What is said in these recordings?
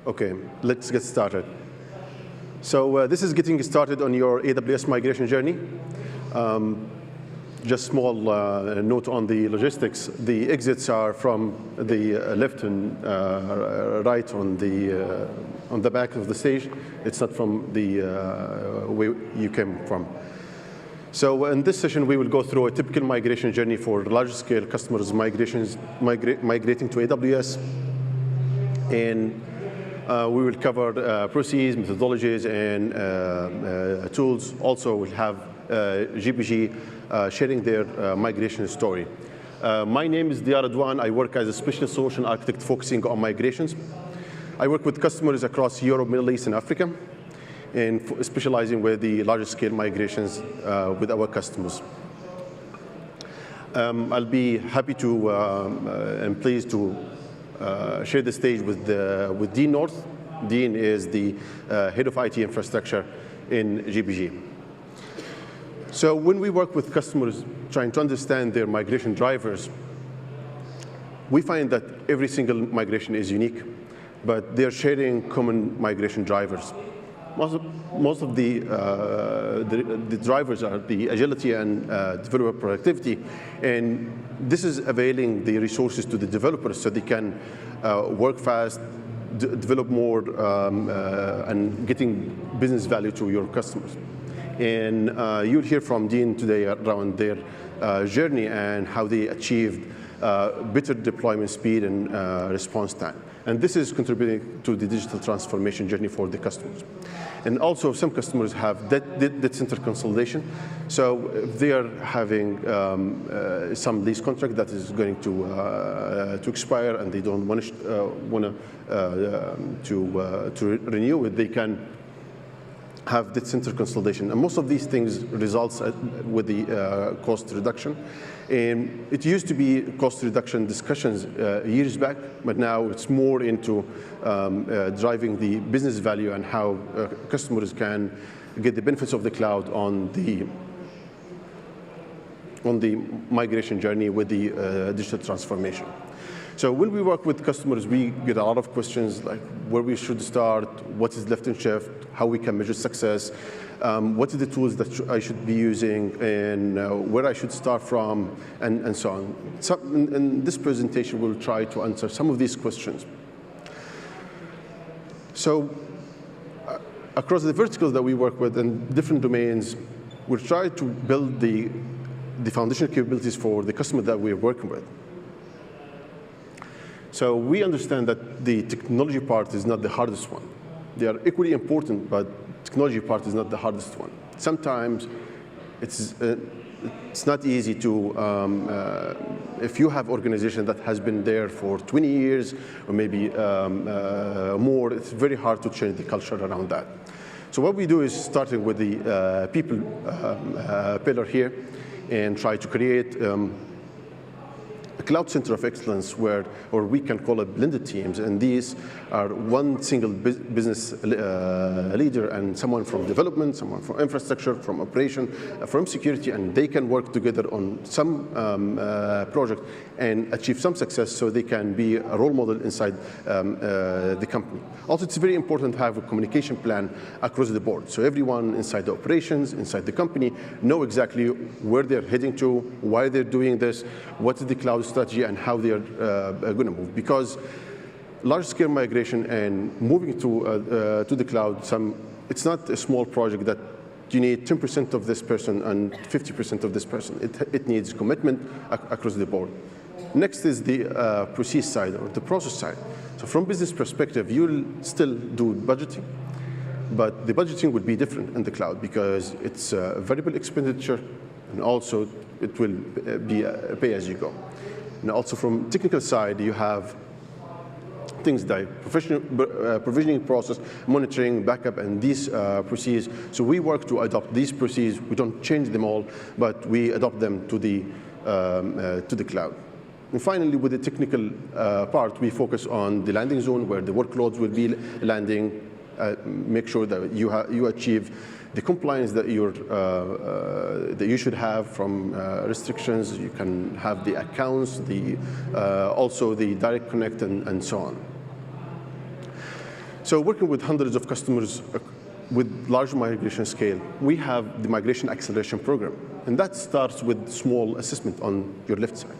Okay, let's get started. So this is getting started on your AWS migration journey. Just small note on the logistics. The exits are from the left and right on the back of the stage. It's not from the where you came from. So in this session, we will go through a typical migration journey for large-scale customers migrating to AWS. And we will cover processes, methodologies, and tools. Also, we'll have GPG sharing their migration story. My name is Diyar Adwan. I work as a special solution architect focusing on migrations. I work with customers across Europe, Middle East, and Africa, and specializing with the largest scale migrations with our customers. I'll be happy to and pleased to share the stage with Dean North. Dean is the head of IT infrastructure in GPG. So when we work with customers trying to understand their migration drivers, we find that every single migration is unique, but they're sharing common migration drivers. Most of the drivers are the agility and developer productivity, and this is availing the resources to the developers so they can work fast, develop more, and getting business value to your customers. And you'll hear from Dean today around their journey and how they achieved better deployment speed and response time. And this is contributing to the digital transformation journey for the customers. And also, some customers have dead center consolidation. So if they are having some lease contract that is going to expire and they don't want to renew it, they can have dead center consolidation. And most of these things results with the cost reduction. And it used to be cost reduction discussions years back, but now it's more into driving the business value and how customers can get the benefits of the cloud on the migration journey with the digital transformation. So when we work with customers, we get a lot of questions like where we should start, what is lift and shift, how we can measure success, what are the tools that I should be using, and where I should start from, and so on. So in this presentation, we'll try to answer some of these questions. So across the verticals that we work with in different domains, we'll try to build the foundational capabilities for the customer that we're working with. So we understand that the technology part is not the hardest one. They are equally important, but technology part is not the hardest one. Sometimes it's not easy to, if you have organization that has been there for 20 years or maybe more, it's very hard to change the culture around that. So what we do is starting with the people pillar here and try to create a cloud center of excellence or we can call it blended teams, and these are one single business leader and someone from development, someone from infrastructure, from operation, from security, and they can work together on some project and achieve some success so they can be a role model inside the company. Also, it's very important to have a communication plan across the board. So everyone inside the operations, inside the company, know exactly where they're heading to, why they're doing this, what is the cloud strategy, and how they are going to move. Because large-scale migration and moving to the cloud, it's not a small project that you need 10% of this person and 50% of this person. It needs commitment across the board. Next is the process side or the process side. So from business perspective, you'll still do budgeting, but the budgeting would be different in the cloud because it's a variable expenditure, and also it will be a pay-as-you-go. And also from technical side, you have things like provisioning process, monitoring, backup, and these procedures. So we work to adopt these procedures. We don't change them all, but we adopt them to the cloud. And finally, with the technical part, we focus on the landing zone where the workloads will be landing, make sure that you achieve the compliance that you should have from restrictions. You can have the accounts, also the direct connect, and so on. So working with hundreds of customers with large migration scale, we have the Migration Acceleration Program. And that starts with small assessment on your left side.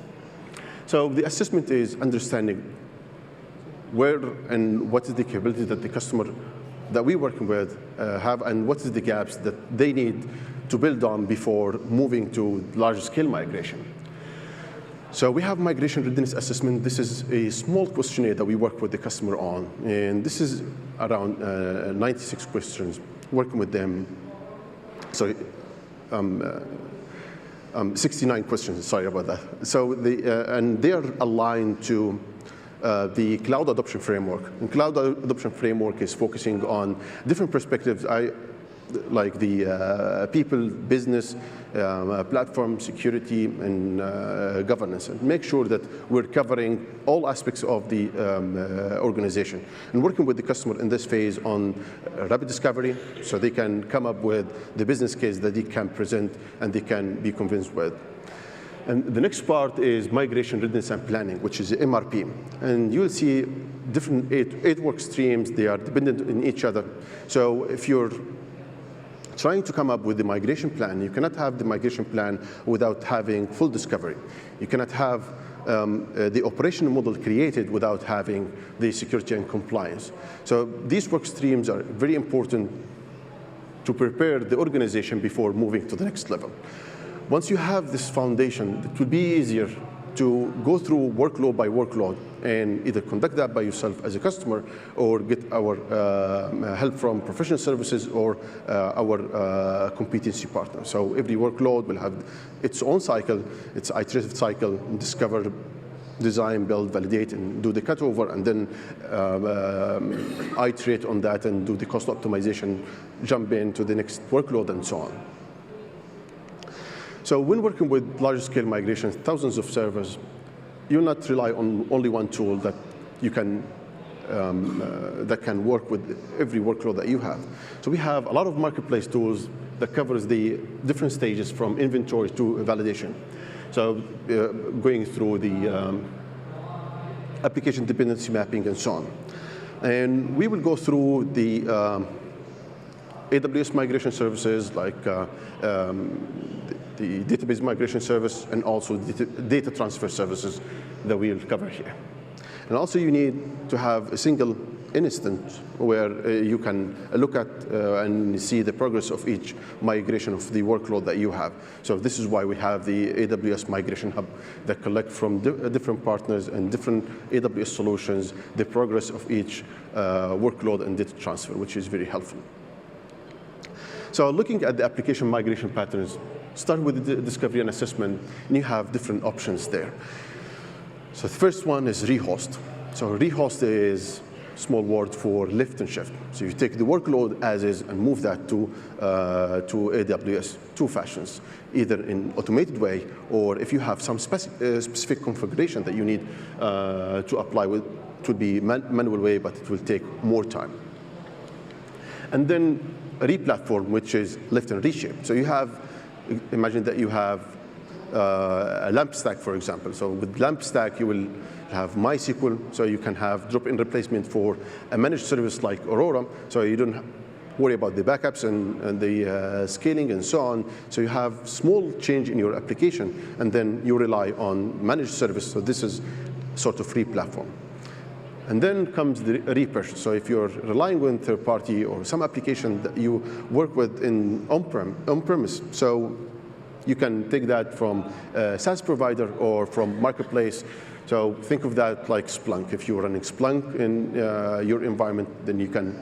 So the assessment is understanding where and what is the capability that the customer that we're working with have, and what is the gaps that they need to build on before moving to large scale migration. So we have migration readiness assessment. This is a small questionnaire that we work with the customer on. And this is around 96 questions, working with them. Sorry, 69 questions, sorry about that. So and they are aligned to the cloud adoption framework. And cloud adoption framework is focusing on different perspectives, like the people, business, platform, security, and governance, and make sure that we're covering all aspects of the organization. And working with the customer in this phase on rapid discovery, so they can come up with the business case that they can present and they can be convinced with. And the next part is migration readiness and planning, which is MRP. And you'll see different eight work streams. They are dependent on each other. So if you're trying to come up with the migration plan, you cannot have the migration plan without having full discovery. You cannot have the operational model created without having the security and compliance. So these work streams are very important to prepare the organization before moving to the next level. Once you have this foundation, it will be easier to go through workload by workload and either conduct that by yourself as a customer or get our help from professional services or our competency partner. So every workload will have its own cycle, its iterative cycle, discover, design, build, validate, and do the cutover, and then iterate on that and do the cost optimization, jump into the next workload, and so on. So when working with large-scale migrations, thousands of servers, you'll not rely on only one tool that you can that can work with every workload that you have. So we have a lot of marketplace tools that covers the different stages from inventory to validation. So going through the application dependency mapping and so on. And we will go through the AWS migration services like the database migration service and also data transfer services that we'll cover here. And also you need to have a single instance where you can look at and see the progress of each migration of the workload that you have. So this is why we have the AWS Migration Hub that collect from different partners and different AWS solutions the progress of each workload and data transfer, which is very helpful. So looking at the application migration patterns, start with the discovery and assessment, and you have different options there. So the first one is rehost. So rehost is a small word for lift and shift. So you take the workload as is and move that to AWS, two fashions, either in automated way or if you have some specific configuration that you need to apply with, it will be manual way, but it will take more time. And then a replatform, which is lift and reshape. So you have, imagine that you have a LAMP stack, for example. So with LAMP stack, you will have MySQL, so you can have drop-in replacement for a managed service like Aurora, so you don't worry about the backups and the scaling and so on. So you have small change in your application, and then you rely on managed service. So this is sort of free platform. And then comes the repurchase. So if you're relying on third party or some application that you work with in on-premise, so you can take that from a SaaS provider or from marketplace. So think of that like Splunk. If you're running Splunk in your environment, then you can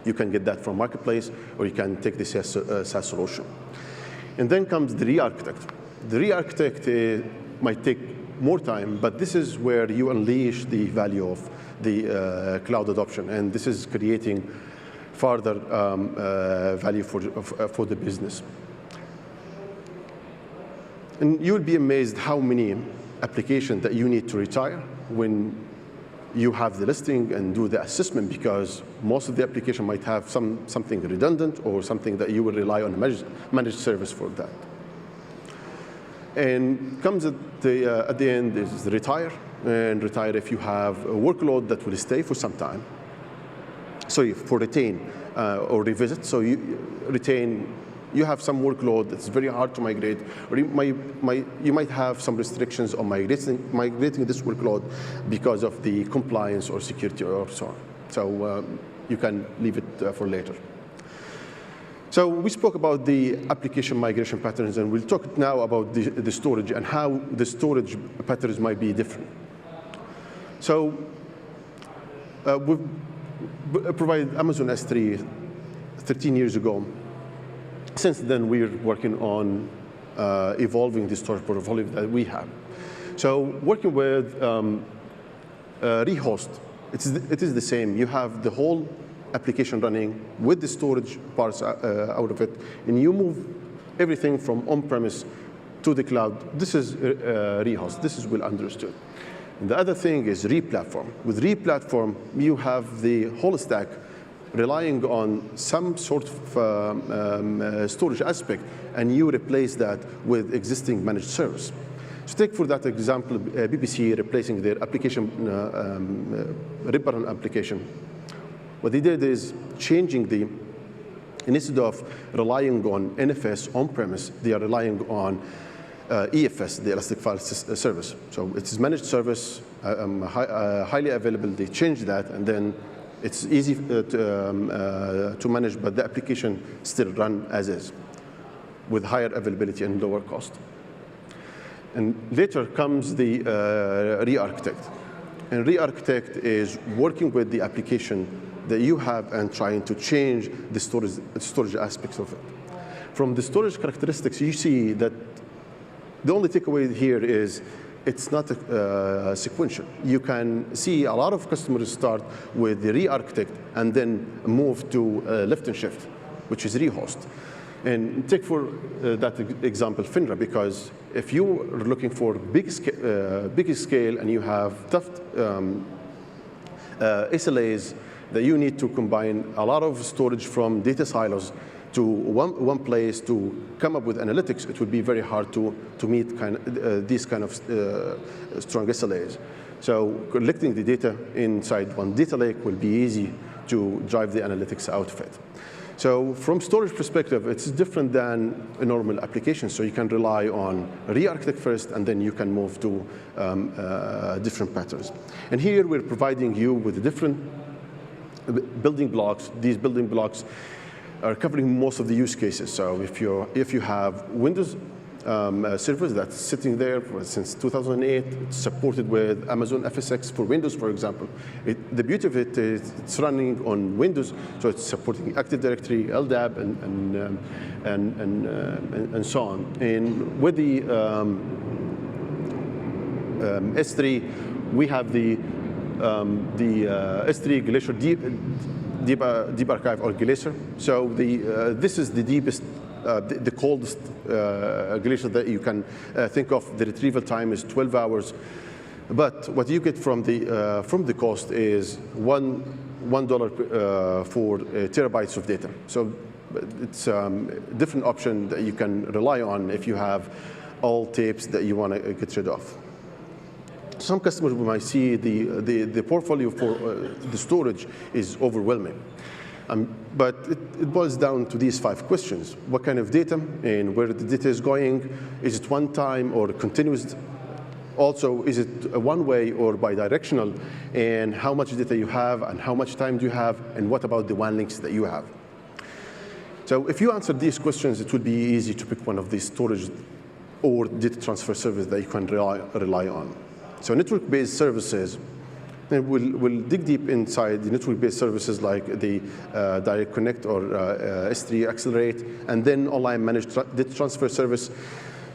get that from marketplace, or you can take the SaaS solution. And then comes the re-architect. The re-architect might take more time, but this is where you unleash the value of the cloud adoption, and this is creating further value for the business. And you'll be amazed how many applications that you need to retire when you have the listing and do the assessment, because most of the application might have something redundant or something that you will rely on a managed service for that. And comes at the end is retire, and retire if you have a workload that will stay for some time, sorry, for retain or revisit. So you retain, you have some workload that's very hard to migrate, or you might have some restrictions on migrating this workload because of the compliance or security or so on. So you can leave it for later. So we spoke about the application migration patterns, and we'll talk now about the storage and how the storage patterns might be different. So we've provided Amazon S3 13 years ago. Since then, we're working on evolving the storage portfolio that we have. So working with rehost, it is the same. You have the whole application running with the storage parts out of it, and you move everything from on-premise to the cloud. This is rehost. This is well understood. And the other thing is replatform. With replatform, you have the whole stack relying on some sort of storage aspect, and you replace that with existing managed service. So take for that example, BBC replacing their application, rip-run application. What they did is changing instead of relying on NFS on-premise, they are relying on EFS, the Elastic File Service. So it's managed service, highly available. They changed that, and then it's easy to manage, but the application still run as is with higher availability and lower cost. And later comes the re-architect. And re-architect is working with the application that you have and trying to change the storage aspects of it. From the storage characteristics, you see that the only takeaway here is it's not sequential. You can see a lot of customers start with the re-architect and then move to lift and shift, which is rehost. And take for that example FINRA, because if you are looking for big scale and you have tough SLAs that you need to combine a lot of storage from data silos to one place to come up with analytics, it would be very hard to meet these kind of strong SLAs. So collecting the data inside one data lake will be easy to drive the analytics out of it. So from storage perspective, it's different than a normal application. So you can rely on re-architect first, and then you can move to different patterns. And here we're providing you with different building blocks. These building blocks are covering most of the use cases. So if you have Windows servers that's sitting there since 2008, it's supported with Amazon FSx for Windows, for example. The beauty of it is it's running on Windows, so it's supporting Active Directory, LDAP, and so on. And with the S3, we have the S3 Glacier Deep Archive or Glacier. So this is the deepest, the coldest glacier that you can think of. The retrieval time is 12 hours. But what you get from the cost is $1 for terabytes of data. So it's a different option that you can rely on if you have all tapes that you want to get rid of. Some customers might see the portfolio for the storage is overwhelming. But it boils down to these 5 questions. What kind of data and where the data is going? Is it one time or continuous? Also, is it one-way or bidirectional? And how much data you have and how much time do you have? And what about the WAN links that you have? So if you answer these questions, it would be easy to pick one of these storage or data transfer services that you can rely on. So network-based services, and we'll dig deep inside the network-based services like the Direct Connect or S3 Accelerate, and then online managed data transfer service.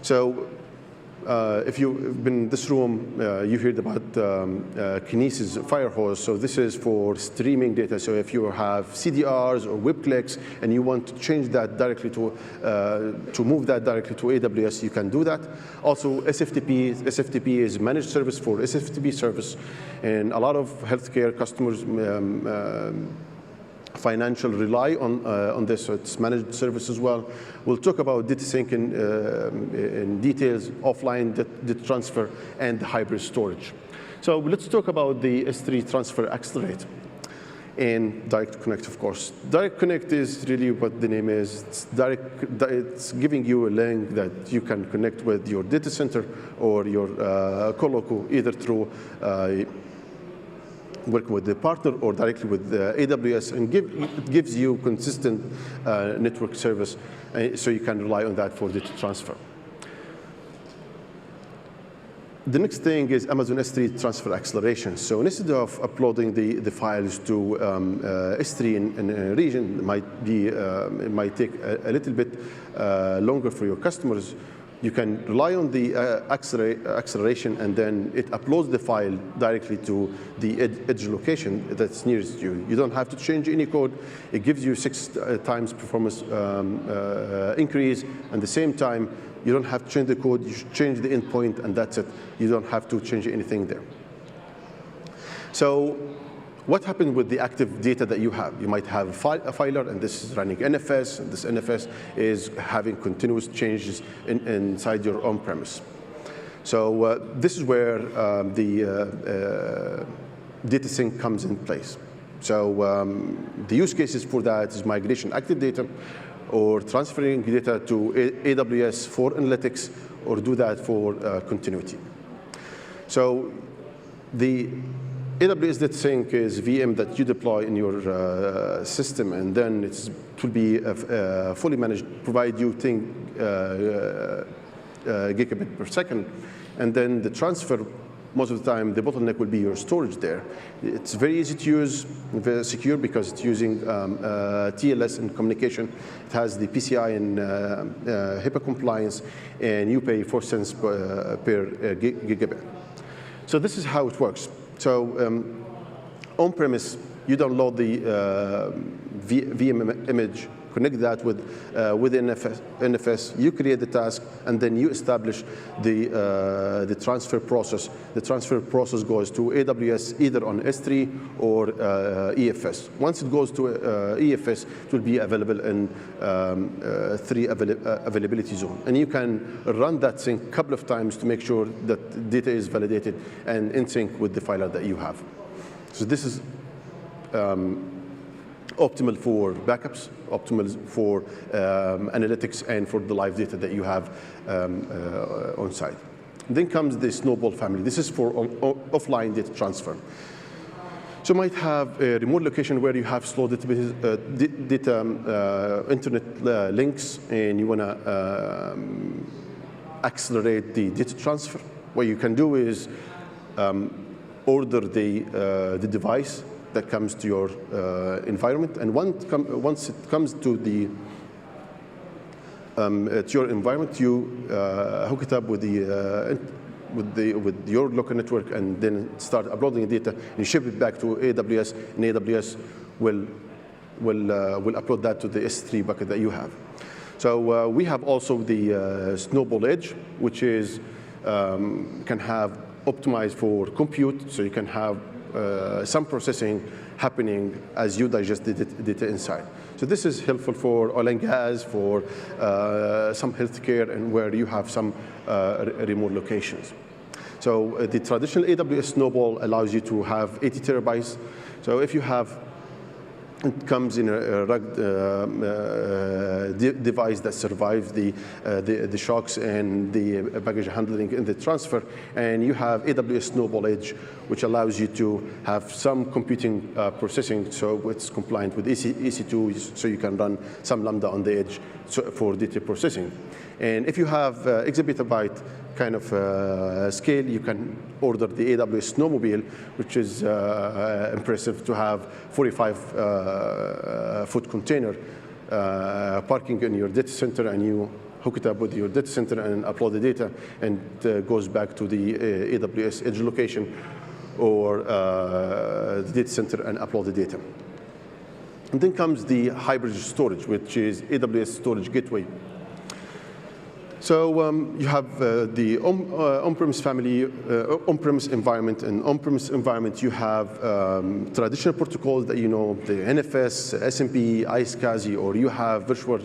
So if you've been in this room, you heard about Kinesis Firehose. So this is for streaming data. So if you have CDRs or web clicks and you want to change that directly to move that directly to AWS, you can do that. Also SFTP. SFTP is managed service for SFTP service. And a lot of healthcare customers financial rely on this, so it's managed service as well. We'll talk about data sync in details, offline data transfer, and hybrid storage. So let's talk about the S3 Transfer Accelerate. and direct connect, of course. Direct connect is really what the name is. It's giving you a link that you can connect with your data center or your coloco, either through working with the partner or directly with AWS, and it gives you consistent network service, so you can rely on that for data transfer. The next thing is Amazon S3 transfer acceleration. So instead of uploading the files to S3 in a region, it might take a little bit longer for your customers. You can rely on the acceleration, and then it uploads the file directly to the edge location that's nearest you. You don't have to change any code. It gives you 6 times performance increase. At the same time, you don't have to change the code. You change the endpoint, and that's it. You don't have to change anything there. So what happened with the active data that you have? You might have a filer, and this is running NFS, and this NFS is having continuous changes inside your on-premise. So this is where the data sync comes in place. So the use cases for that is migration active data, or transferring data to AWS for analytics, or do that for continuity. So the AWS Data Sync is VM that you deploy in your system, and then it will be fully managed, provide you 10 gigabit per second, and then the transfer, most of the time, the bottleneck will be your storage there. It's very easy to use, very secure, because it's using TLS in communication. It has the PCI and HIPAA compliance, and you pay 4 cents per gigabit. So this is how it works. So on-premise, you download the VM image, connect that with NFS, you create the task, and then you establish the transfer process. The transfer process goes to AWS, either on S3 or EFS. Once it goes to EFS, it will be available in 3 availability zone. And you can run that sync a couple of times to make sure that data is validated and in sync with the filer that you have. So this is optimal for backups, optimal for analytics, and for the live data that you have on site. Then comes the Snowball family. This is for offline data transfer. So you might have a remote location where you have slow data internet links, and you want to accelerate the data transfer. What you can do is order the device that comes to your environment, and once it comes to your environment, you hook it up with your local network, and then start uploading the data, and ship it back to AWS, and AWS will upload that to the S3 bucket that you have. So we have also the Snowball Edge, which is can have optimized for compute, so you can have some processing happening as you digest the data inside. So this is helpful for oil and gas, for some healthcare, and where you have some remote locations. So the traditional AWS Snowball allows you to have 80 terabytes. So if you have, it comes in a rugged device that survives the shocks and the baggage handling and the transfer. And you have AWS Snowball Edge, which allows you to have some computing processing, so it's compliant with EC2, so you can run some Lambda on the edge for data processing. And if you have exabyte kind of scale, you can order the AWS Snowmobile, which is impressive to have 45-foot container parking in your data center, and you hook it up with your data center and upload the data, and it goes back to the AWS edge location or the data center and upload the data. And then comes the hybrid storage, which is AWS Storage Gateway. So you have the on-premise family, on-premise environment. And on-premise environment, you have traditional protocols that you know, the NFS, SMP, iSCSI, or you have virtual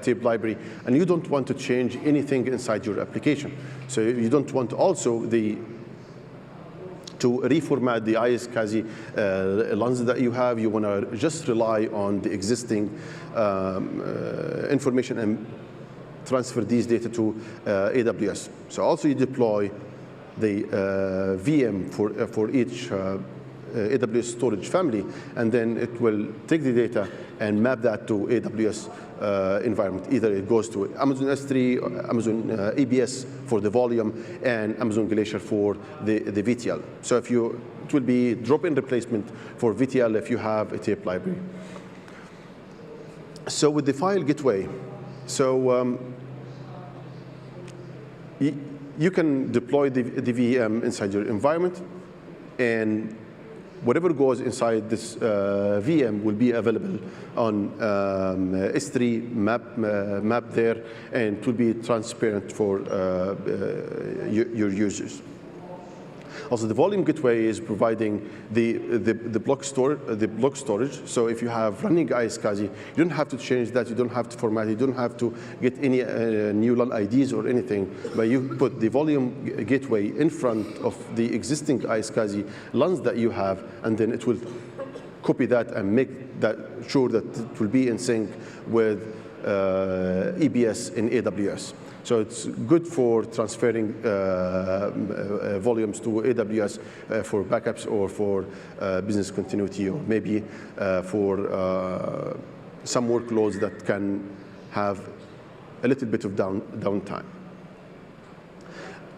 tape library, and you don't want to change anything inside your application. So you don't want also the to reformat the iSCSI LUNs that you have. You want to just rely on the existing information and transfer these data to AWS. So also you deploy the VM for each AWS storage family, and then it will take the data and map that to AWS environment. Either it goes to Amazon S3, or Amazon EBS for the volume, and Amazon Glacier for the VTL. So it will be drop-in replacement for VTL if you have a tape library. So with the file gateway, you can deploy the VM inside your environment, and whatever goes inside this VM will be available on S3 map there, and it will be transparent for your users. Also, the volume gateway is providing the block storage. So if you have running iSCSI, you don't have to change that. You don't have to format it. You don't have to get any new LUN IDs or anything. But you put the volume gateway in front of the existing iSCSI LUNs that you have, and then it will copy that and make that sure that it will be in sync with EBS in AWS. So it's good for transferring volumes to AWS for backups or for business continuity, or maybe for some workloads that can have a little bit of downtime.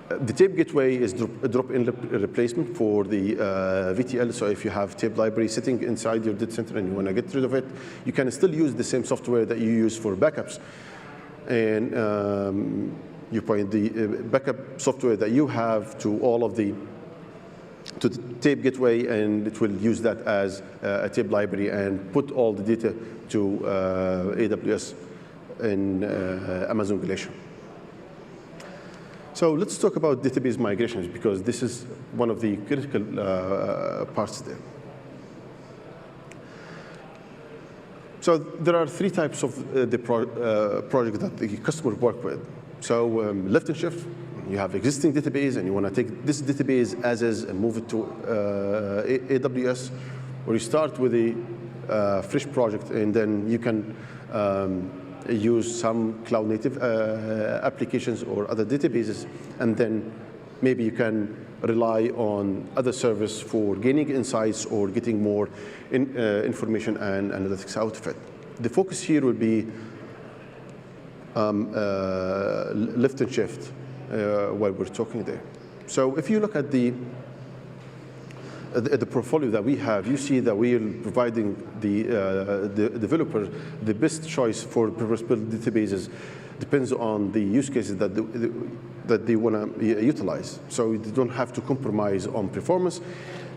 The tape gateway is a drop-in replacement for the VTL. So if you have tape library sitting inside your data center and you want to get rid of it, you can still use the same software that you use for backups. And you point the backup software that you have to all of the tape gateway, and it will use that as a tape library and put all the data to AWS in Amazon Glacier. So let's talk about database migrations, because this is one of the critical parts there. So there are three types of the project that the customer work with. So lift and shift, you have existing database and you want to take this database as is and move it to AWS, or you start with a fresh project and then you can use some cloud native applications or other databases, and then maybe you can rely on other service for gaining insights or getting more information and analytics out of it. The focus here would be lift and shift while we're talking there. So if you look at the portfolio that we have, you see that we are providing the developer the best choice for purpose-built databases. Depends on the use cases that they want to utilize. So you don't have to compromise on performance,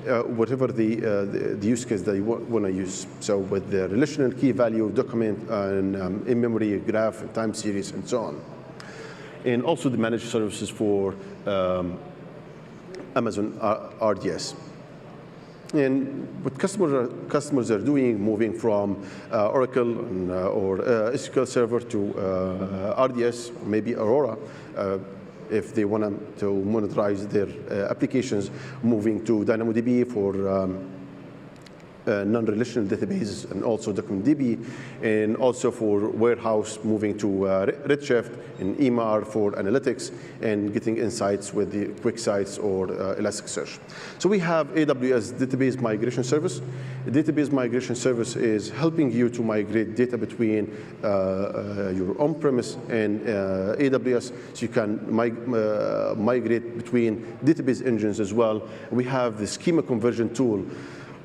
whatever the use case that you want to use. So with the relational key value, document, and in-memory graph, and time series, and so on. And also the managed services for Amazon RDS. And what customers are doing, moving from Oracle or SQL Server to RDS, maybe Aurora, if they want to monetize their applications, moving to DynamoDB for non-relational databases, and also DocumentDB, and also for warehouse, moving to Redshift and EMR for analytics and getting insights with the QuickSight or Elasticsearch. So we have AWS Database Migration Service. The Database Migration Service is helping you to migrate data between your on-premise and AWS, so you can migrate between database engines as well. We have the schema conversion tool,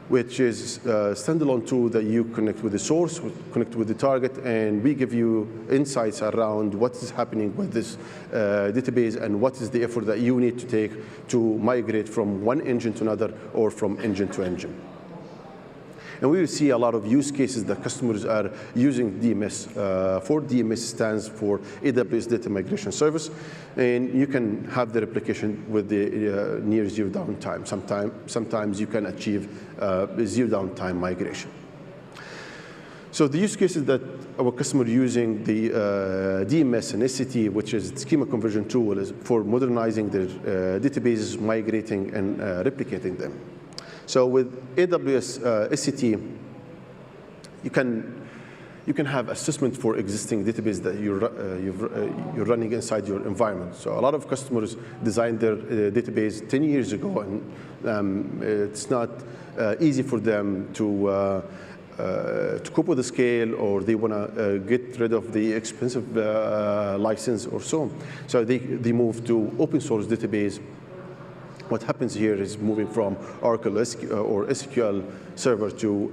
which is a standalone tool that you connect with the source, connect with the target, and we give you insights around what is happening with this database and what is the effort that you need to take to migrate from one engine to another or from engine to engine. And we will see a lot of use cases that customers are using DMS for. DMS stands for AWS Data Migration Service. And you can have the replication with the near zero downtime. Sometimes you can achieve zero downtime migration. So the use cases that our customer using the DMS and SCT, which is schema conversion tool, is for modernizing their databases, migrating, and replicating them. So with AWS SCT, you can have assessment for existing database that you're running inside your environment. So a lot of customers designed their database 10 years ago, and it's not easy for them to cope with the scale, or they want to get rid of the expensive license or so. So they move to open source database. What happens here is moving from Oracle or SQL Server to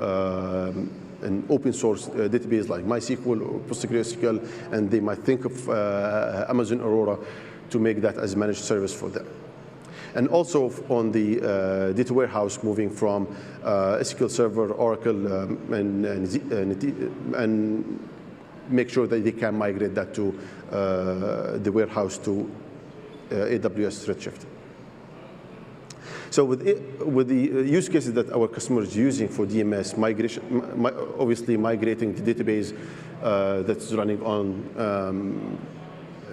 an open source database like MySQL or PostgreSQL, and they might think of Amazon Aurora to make that as a managed service for them. And also on the data warehouse, moving from SQL Server, Oracle, and make sure that they can migrate that to the warehouse to AWS Redshift. So with the use cases that our customers are using for DMS migration, obviously migrating the database that's running on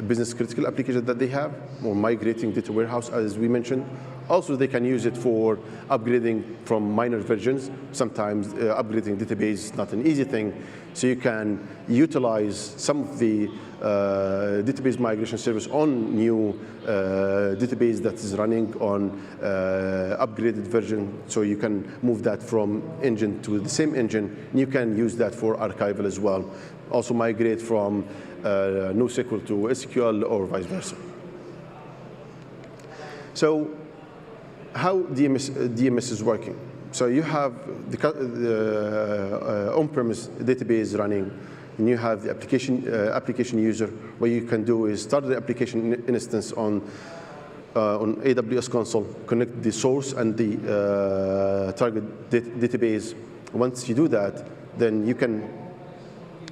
business critical applications that they have, or migrating data warehouse, as we mentioned. Also, they can use it for upgrading from minor versions. Sometimes upgrading database is not an easy thing, so you can utilize some of the database migration service on new database that is running on upgraded version, so you can move that from engine to the same engine, and you can use that for archival as well. Also migrate from NoSQL to SQL or vice versa. So how DMS is working. So you have the on-premise database running, and you have the application user. What you can do is start the application instance on AWS console, connect the source and the target database. Once you do that, then you can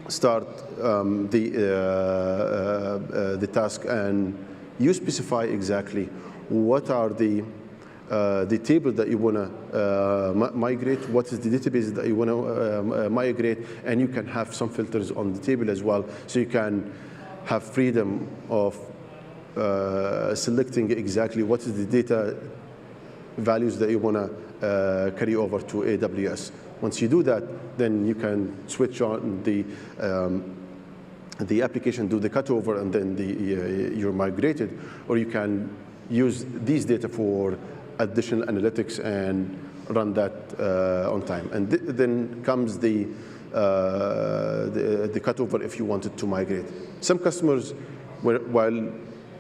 start the task, and you specify exactly what are the table that you want to migrate, what is the database that you want to migrate, and you can have some filters on the table as well, so you can have freedom of selecting exactly what is the data values that you want to carry over to AWS. Once you do that, then you can switch on the application, do the cutover, and then you're migrated, or you can use these data for additional analytics and run that on time. And then comes the cutover if you wanted to migrate. Some customers, while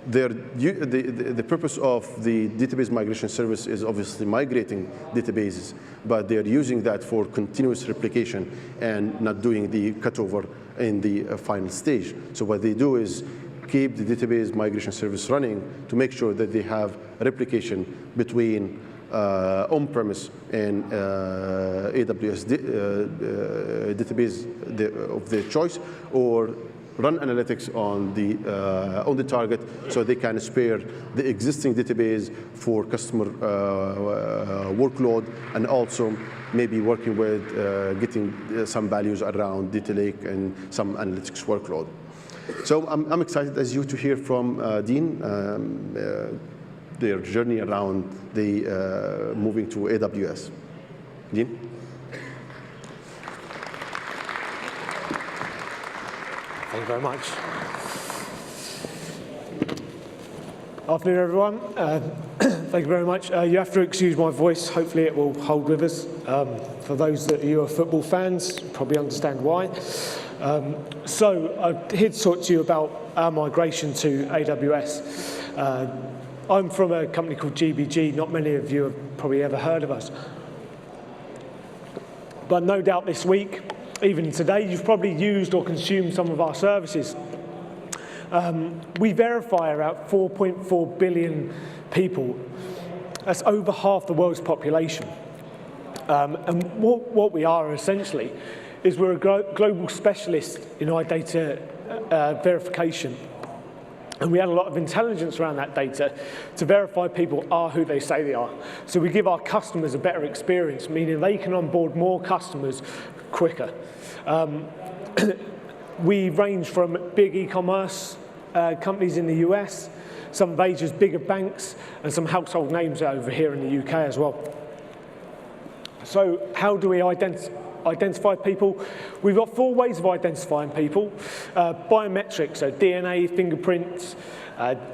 the purpose of the database migration service is obviously migrating databases, but they're using that for continuous replication and not doing the cutover in the final stage. So what they do is keep the database migration service running to make sure that they have replication between on-premise and AWS database of their choice, or run analytics on the target, so they can spare the existing database for customer workload, and also maybe working with getting some values around data lake and some analytics workload. So I'm excited as you to hear from Dean, their journey around the moving to AWS. Dean? Thank you very much. Afternoon, everyone. Thank you very much. You have to excuse my voice. Hopefully it will hold with us. For those that you are football fans, probably understand why. So I'm here to talk to you about our migration to AWS. I'm from a company called GBG. Not many of you have probably ever heard of us. But no doubt this week, even today, you've probably used or consumed some of our services. We verify about 4.4 billion people. That's over half the world's population. And what we are essentially is we're a global specialist in our data verification. And we had a lot of intelligence around that data to verify people are who they say they are. So we give our customers a better experience, meaning they can onboard more customers quicker. We range from big e-commerce companies in the US, some of Asia's bigger banks, and some household names over here in the UK as well. So how do we identify people? We've got 4 ways of identifying people. Biometrics, so DNA, fingerprints,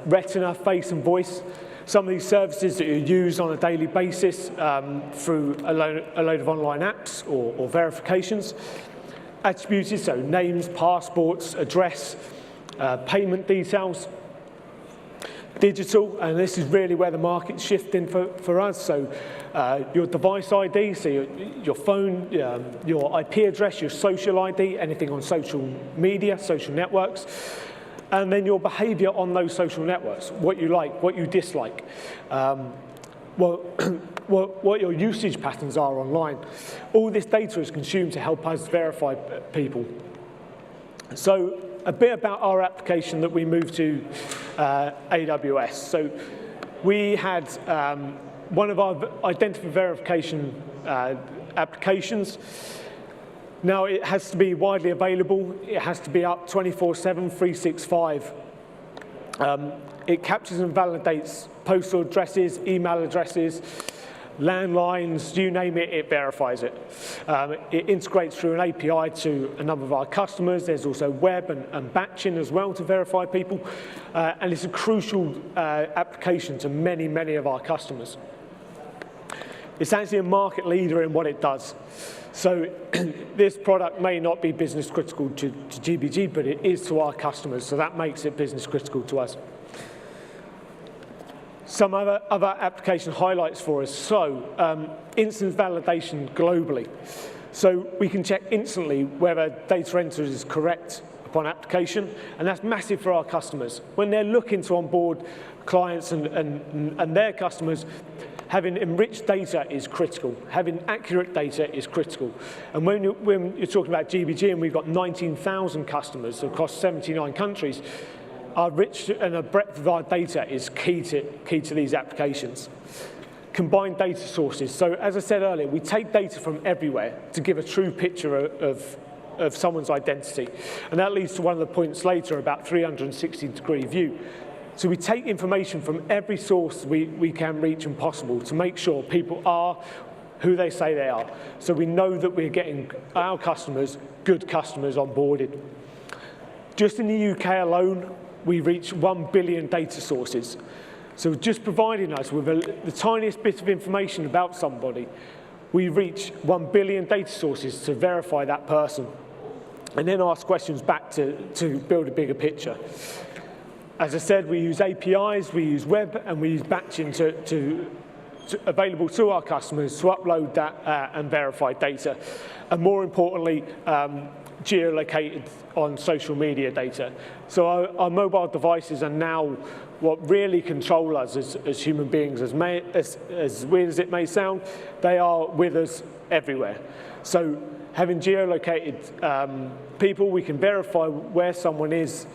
retina, face and voice. Some of these services that you use on a daily basis through a load of online apps or verifications. Attributed, so names, passports, address, payment details. Digital, and this is really where the market's shifting for us. So your device ID, so your phone, your IP address, your social ID, anything on social media, social networks, and then your behavior on those social networks, what you like, what you dislike, what your usage patterns are online. All this data is consumed to help us verify people. So a bit about our application that we moved to AWS. So we had one of our identity verification applications. Now it has to be widely available. It has to be up 24/7, 365. It captures and validates postal addresses, email addresses, landlines, you name it, it verifies it. It integrates through an API to a number of our customers. There's also web and batching as well to verify people. And it's a crucial application to many, many of our customers. It's actually a market leader in what it does. So this product may not be business critical to GBG, but it is to our customers. So that makes it business critical to us. Some other application highlights for us. So instant validation globally. So we can check instantly whether data entered is correct upon application, and that's massive for our customers. When they're looking to onboard clients and their customers, having enriched data is critical. Having accurate data is critical. And when you're talking about GBG and we've got 19,000 customers across 79 countries, our rich and the breadth of our data is key to these applications. Combined data sources. So as I said earlier, we take data from everywhere to give a true picture of someone's identity. And that leads to one of the points later about 360-degree view. So we take information from every source we can reach and possible to make sure people are who they say they are. So we know that we're getting our customers, good customers, onboarded. Just in the UK alone, we reach 1 billion data sources. So just providing us with the tiniest bit of information about somebody, we reach 1 billion data sources to verify that person, and then ask questions back to build a bigger picture. As I said, we use APIs, we use web, and we use batching available to our customers to upload that and verify data. And more importantly, geolocated on social media data. So our mobile devices are now what really control us as human beings. As weird as it may sound, they are with us everywhere. So having geolocated people, we can verify where someone is,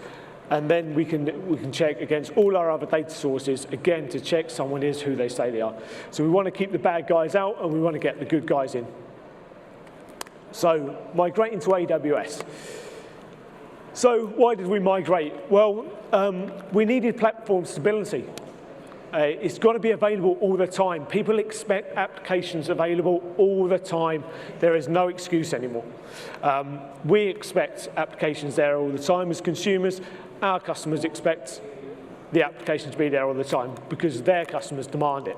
and then we can check against all our other data sources, again, to check someone is who they say they are. So we want to keep the bad guys out, and we want to get the good guys in. So migrating to AWS. So why did we migrate? Well, we needed platform stability. It's got to be available all the time. People expect applications available all the time. There is no excuse anymore. We expect applications there all the time as consumers. Our customers expect the application to be there all the time because their customers demand it.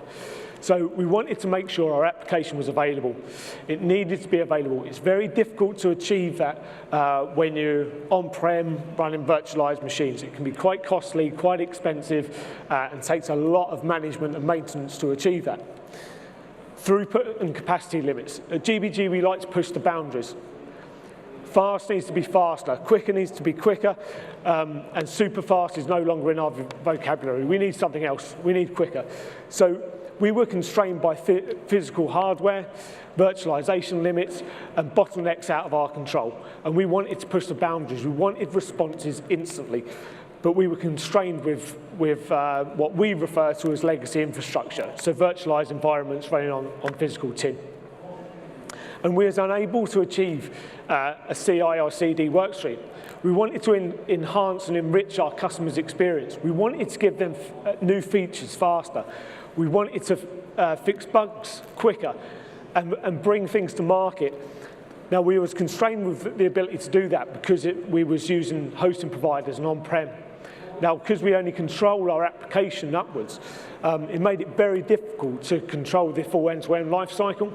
So we wanted to make sure our application was available. It needed to be available. It's very difficult to achieve that when you're on-prem running virtualized machines. It can be quite costly, quite expensive, and takes a lot of management and maintenance to achieve that. Throughput and capacity limits. At GBG, we like to push the boundaries. Fast needs to be faster, quicker needs to be quicker, and super fast is no longer in our vocabulary. We need something else. We need quicker. So we were constrained by physical hardware, virtualization limits, and bottlenecks out of our control. And we wanted to push the boundaries. We wanted responses instantly. but we were constrained with what we refer to as legacy infrastructure, so virtualized environments running on physical tin. And we was unable to achieve a CI or CD workstream. We wanted to enhance and enrich our customers' experience. We wanted to give them new features faster. We wanted to fix bugs quicker and bring things to market. Now, we was constrained with the ability to do that because we was using hosting providers and on-prem. Now, because we only control our application upwards, it made it very difficult to control the full end-to-end life cycle.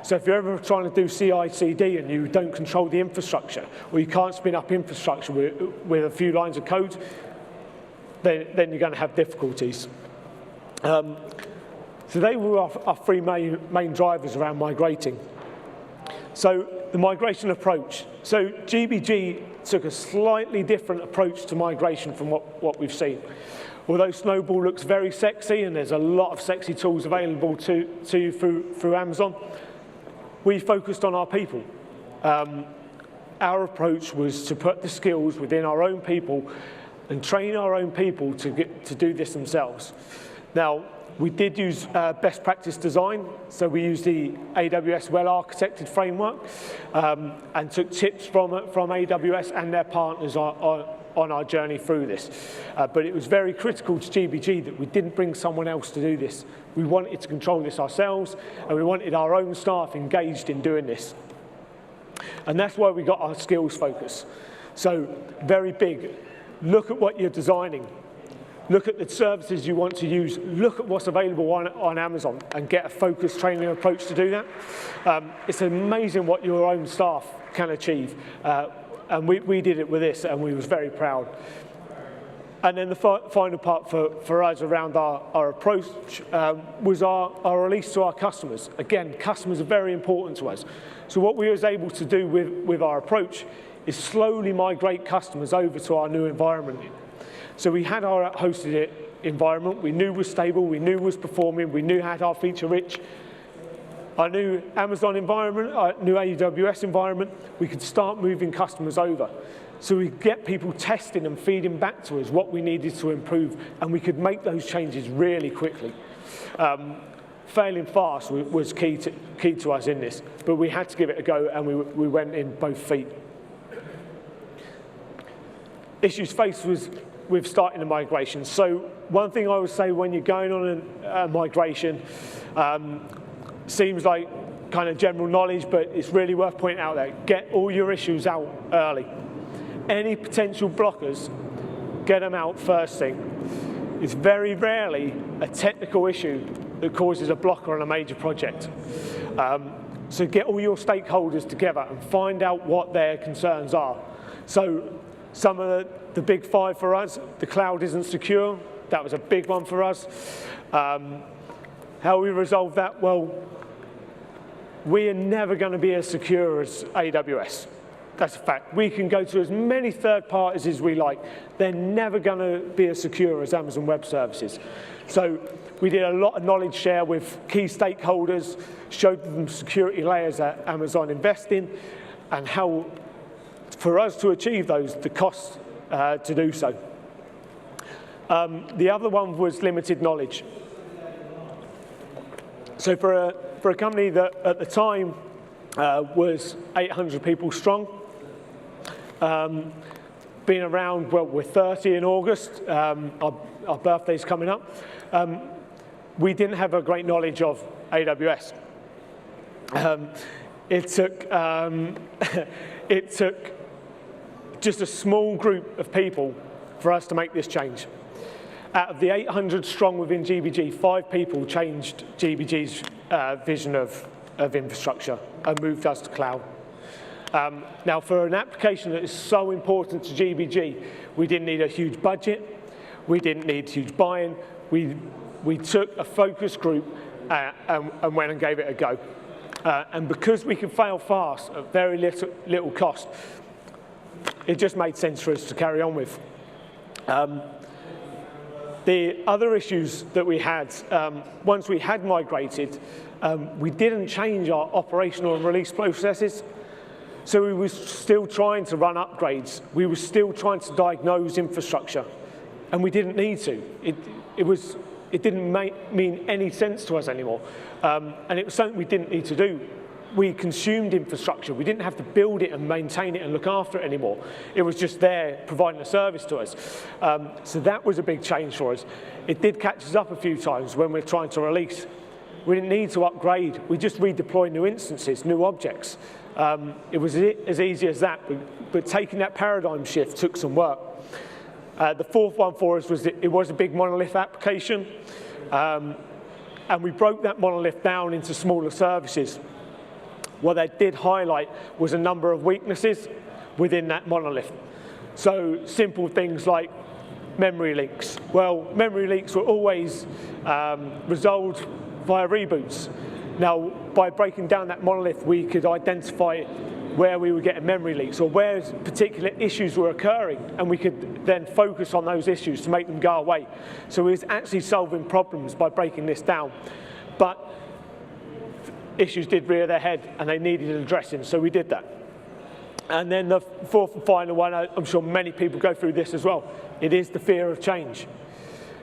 So if you're ever trying to do CI/CD and you don't control the infrastructure, or you can't spin up infrastructure with a few lines of code, then you're going to have difficulties. So they were our three main drivers around migrating. So the migration approach. So GBG took a slightly different approach to migration from what we've seen. Although Snowball looks very sexy and there's a lot of sexy tools available to you through Amazon, we focused on our people. Our approach was to put the skills within our own people and train our own people to do this themselves. Now, we did use best practice design, so we used the AWS well-architected framework and took tips from AWS and their partners on our journey through this. But it was very critical to GBG that we didn't bring someone else to do this. We wanted to control this ourselves, and we wanted our own staff engaged in doing this. And that's why we got our skills focus. So very big, look at what you're designing. Look at the services you want to use. Look at what's available on Amazon and get a focused training approach to do that. It's amazing what your own staff can achieve. And we did it with this, and we was very proud. And then the final part for us around our approach was our release to our customers. Again, customers are very important to us. So what we was able to do with our approach is slowly migrate customers over to our new environment. So we had our hosted environment, we knew was stable, we knew was performing, we knew had our feature rich. Our new Amazon environment, our new AWS environment, we could start moving customers over. So we get people testing and feeding back to us what we needed to improve, and we could make those changes really quickly. Failing fast was key to us in this, but we had to give it a go, and we went in both feet. Issues faced with starting a migration. So one thing I would say when you're going on a migration, seems like kind of general knowledge, but it's really worth pointing out that get all your issues out early. Any potential blockers, get them out first thing. It's very rarely a technical issue that causes a blocker on a major project. So get all your stakeholders together and find out what their concerns are. So some of the big five for us, the cloud isn't secure. That was a big one for us. How we resolve that? Well, we are never going to be as secure as AWS. That's a fact. We can go to as many third parties as we like. They're never going to be as secure as Amazon Web Services. So we did a lot of knowledge share with key stakeholders, showed them security layers that Amazon invest in, and how, for us to achieve those, the cost to do so. The other one was limited knowledge. So for a company that at the time was 800 people strong, been around, well, we're 30 in August, our birthday's coming up, we didn't have a great knowledge of AWS. It took just a small group of people for us to make this change. Out of the 800 strong within GBG, 5 people changed GBG's vision of infrastructure and moved us to cloud. Now, for an application that is so important to GBG, we didn't need a huge budget. We didn't need huge buy-in. We took a focus group and went and gave it a go. And because we could fail fast at very little cost, it just made sense for us to carry on with. The other issues that we had, once we had migrated, we didn't change our operational and release processes. So we were still trying to run upgrades. We were still trying to diagnose infrastructure. and we didn't need to. It didn't mean any sense to us anymore, and it was something we didn't need to do. We consumed infrastructure. We didn't have to build it and maintain it and look after it anymore. It was just there providing a service to us. So that was a big change for us. It did catch us up a few times when we were trying to release. We didn't need to upgrade. We just redeployed new instances, new objects. It was as easy as that, but taking that paradigm shift took some work. The fourth one for us was that it was a big monolith application, and we broke that monolith down into smaller services. What that did highlight was a number of weaknesses within that monolith. So simple things like memory leaks. Well, memory leaks were always resolved via reboots. Now, by breaking down that monolith, we could identify where we were getting memory leaks or where particular issues were occurring, and we could then focus on those issues to make them go away. So it was actually solving problems by breaking this down. But issues did rear their head and they needed addressing, so we did that. And then the fourth and final one, I'm sure many people go through this as well, it is the fear of change.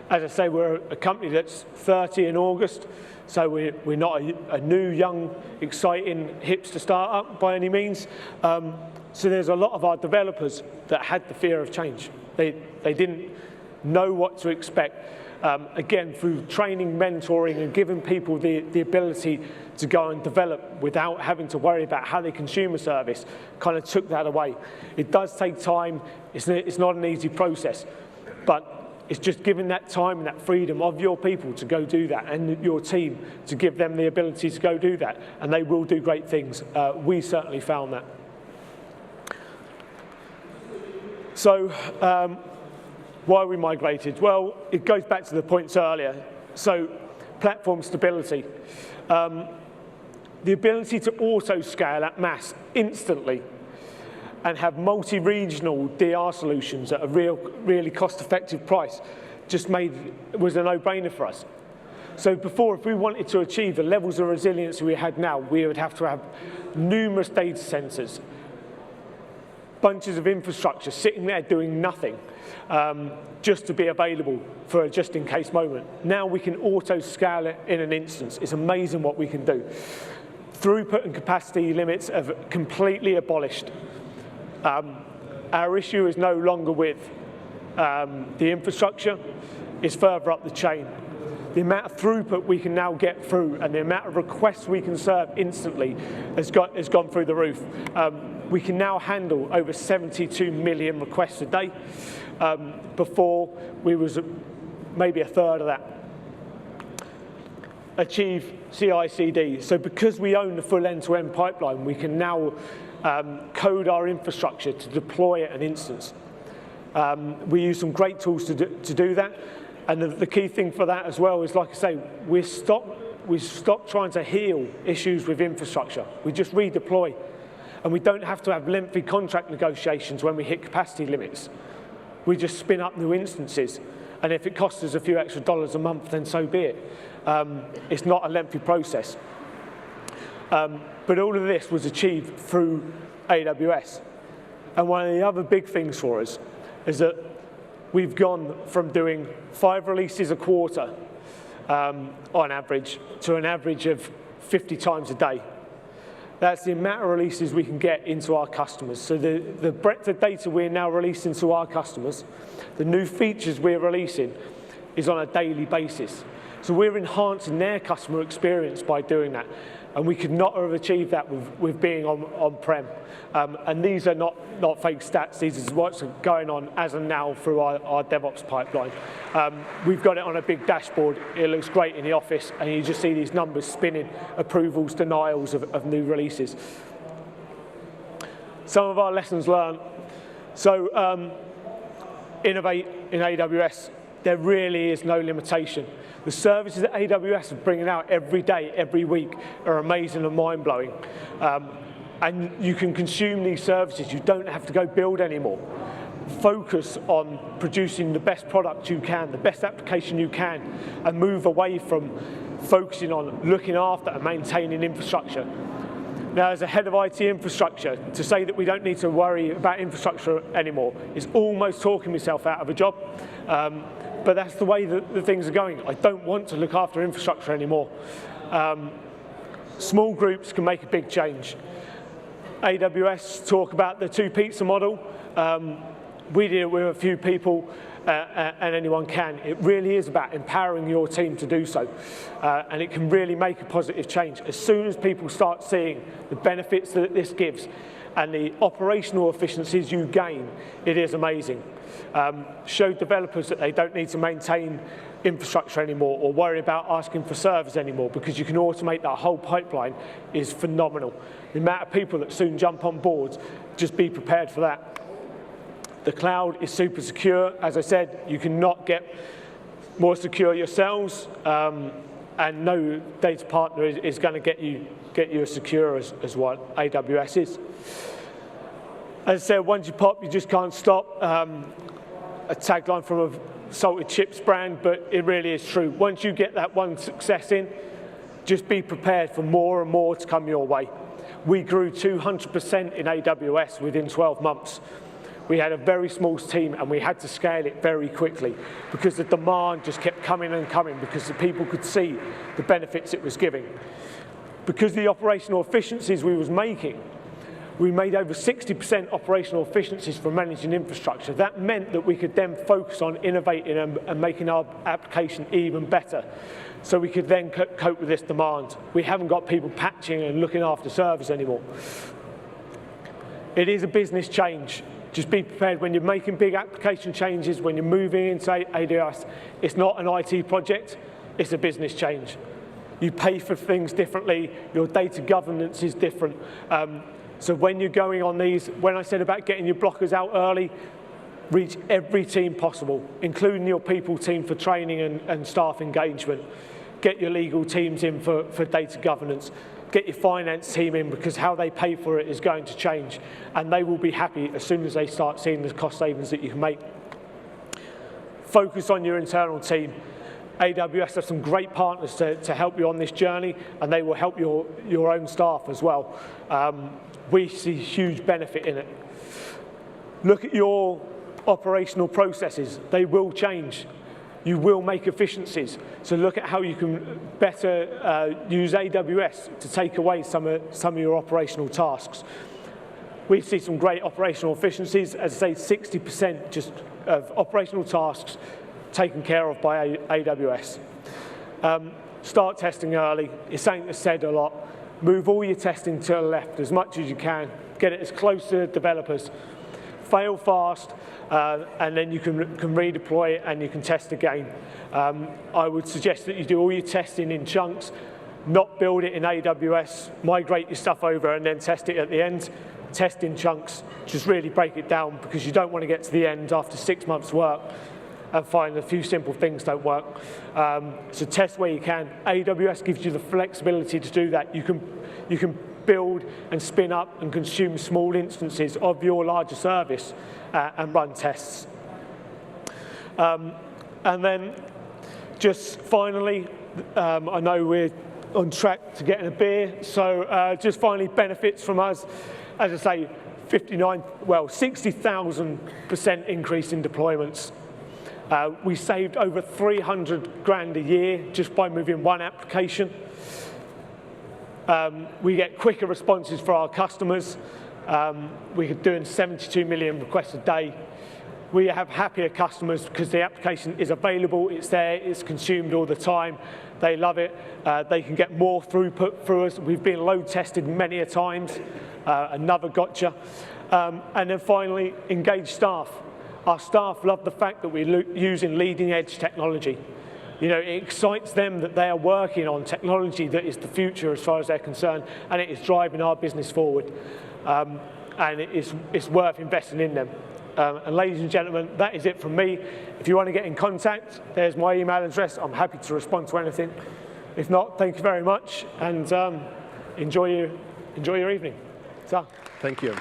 As I say, we're a company that's 30 in August, so we're not a new, young, exciting hipster startup by any means. So there's a lot of our developers that had the fear of change. They didn't know what to expect. Again, through training, mentoring, and giving people the ability to go and develop without having to worry about how they consume a service, kind of took that away. It does take time. It's not an easy process, but it's just giving that time and that freedom of your people to go do that, and your team to give them the ability to go do that, and they will do great things. We certainly found that. So, why we migrated? Well, it goes back to the points earlier. So, platform stability. The ability to auto-scale at mass instantly and have multi-regional DR solutions at a really cost-effective price was a no-brainer for us. So before, if we wanted to achieve the levels of resilience we had now, we would have to have numerous data centers, bunches of infrastructure sitting there doing nothing, just to be available for a just-in-case moment. Now we can auto-scale it in an instance. It's amazing what we can do. Throughput and capacity limits have completely abolished. Our issue is no longer with the infrastructure, it's further up the chain. The amount of throughput we can now get through and the amount of requests we can serve instantly has gone through the roof. We can now handle over 72 million requests a day. Before, we was maybe a third of that. Achieve CI/CD. So because we own the full end-to-end pipeline, we can now code our infrastructure to deploy at an instance. We use some great tools to do that. And the key thing for that as well is, like I say, we stopped trying to heal issues with infrastructure. We just redeploy. And we don't have to have lengthy contract negotiations when we hit capacity limits. We just spin up new instances. And if it costs us a few extra dollars a month, then so be it. It's not a lengthy process. But all of this was achieved through AWS. And one of the other big things for us is that we've gone from doing 5 releases a quarter on average to an average of 50 times a day. That's the amount of releases we can get into our customers. So the breadth of data we're now releasing to our customers, the new features we're releasing is on a daily basis. So we're enhancing their customer experience by doing that. And we could not have achieved that with being on-prem. And these are not fake stats. These are what's going on as of now through our DevOps pipeline. We've got it on a big dashboard. It looks great in the office, and you just see these numbers spinning, approvals, denials of new releases. Some of our lessons learned. So innovate in AWS. There really is no limitation. The services that AWS are bringing out every day, every week, are amazing and mind-blowing. And you can consume these services. You don't have to go build anymore. Focus on producing the best product you can, the best application you can, and move away from focusing on looking after and maintaining infrastructure. Now, as a head of IT infrastructure, to say that we don't need to worry about infrastructure anymore is almost talking myself out of a job. But that's the way that the things are going. I don't want to look after infrastructure anymore. Small groups can make a big change. AWS talk about the two pizza model. We did it with a few people, and anyone can. It really is about empowering your team to do so, and it can really make a positive change. As soon as people start seeing the benefits that this gives and the operational efficiencies you gain, it is amazing. Show developers that they don't need to maintain infrastructure anymore or worry about asking for servers anymore, because you can automate that whole pipeline is phenomenal. The amount of people that soon jump on board, just be prepared for that. The cloud is super secure. As I said, you cannot get more secure yourselves, and no data partner is going to get you as secure as what AWS is. As I said, once you pop, you just can't stop. A tagline from a salted chips brand, but it really is true. Once you get that one success in, just be prepared for more and more to come your way. We grew 200% in AWS within 12 months. We had a very small team and we had to scale it very quickly because the demand just kept coming and coming because the people could see the benefits it was giving. Because of the operational efficiencies we was making, we made over 60% operational efficiencies from managing infrastructure. That meant that we could then focus on innovating and making our application even better, so we could then cope with this demand. We haven't got people patching and looking after servers anymore. It is a business change. Just be prepared when you're making big application changes, when you're moving into AWS. It's not an IT project, it's a business change. You pay for things differently, your data governance is different. So when you're going on these, when I said about getting your blockers out early, reach every team possible, including your people team for training and staff engagement. Get your legal teams in for data governance. Get your finance team in, because how they pay for it is going to change. And they will be happy as soon as they start seeing the cost savings that you can make. Focus on your internal team. AWS have some great partners to help you on this journey, and they will help your own staff as well. We see huge benefit in it. Look at your operational processes. They will change. You will make efficiencies. So look at how you can better use AWS to take away some of your operational tasks. We see some great operational efficiencies. As I say, 60% just of operational tasks taken care of by AWS. Start testing early. It's something that's said a lot. Move all your testing to the left as much as you can. Get it as close to the developers. Fail fast, and then you can redeploy it and you can test again. I would suggest that you do all your testing in chunks, not build it in AWS, migrate your stuff over and then test it at the end. Test in chunks, just really break it down, because you don't want to get to the end after 6 months' work and find a few simple things don't work. So test where you can. AWS gives you the flexibility to do that. You can build and spin up and consume small instances of your larger service and run tests. And then just finally, I know we're on track to getting a beer, so just finally, benefits from us. As I say, 60,000% increase in deployments. We saved over 300 grand a year just by moving one application. We get quicker responses for our customers. We're doing 72 million requests a day. We have happier customers because the application is available, it's there, it's consumed all the time. They love it. They can get more throughput through us. We've been load tested many a times. Another gotcha. And then finally, engaged staff. Our staff love the fact that we're using leading edge technology. You know, it excites them that they are working on technology that is the future as far as they're concerned, and it is driving our business forward. And it's worth investing in them. And ladies and gentlemen, that is it from me. If you want to get in contact, there's my email address. I'm happy to respond to anything. If not, thank you very much, and enjoy your evening. So. Thank you.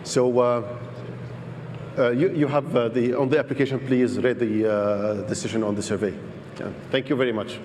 So You have on the application, please read the decision on the survey. Yeah. Thank you very much.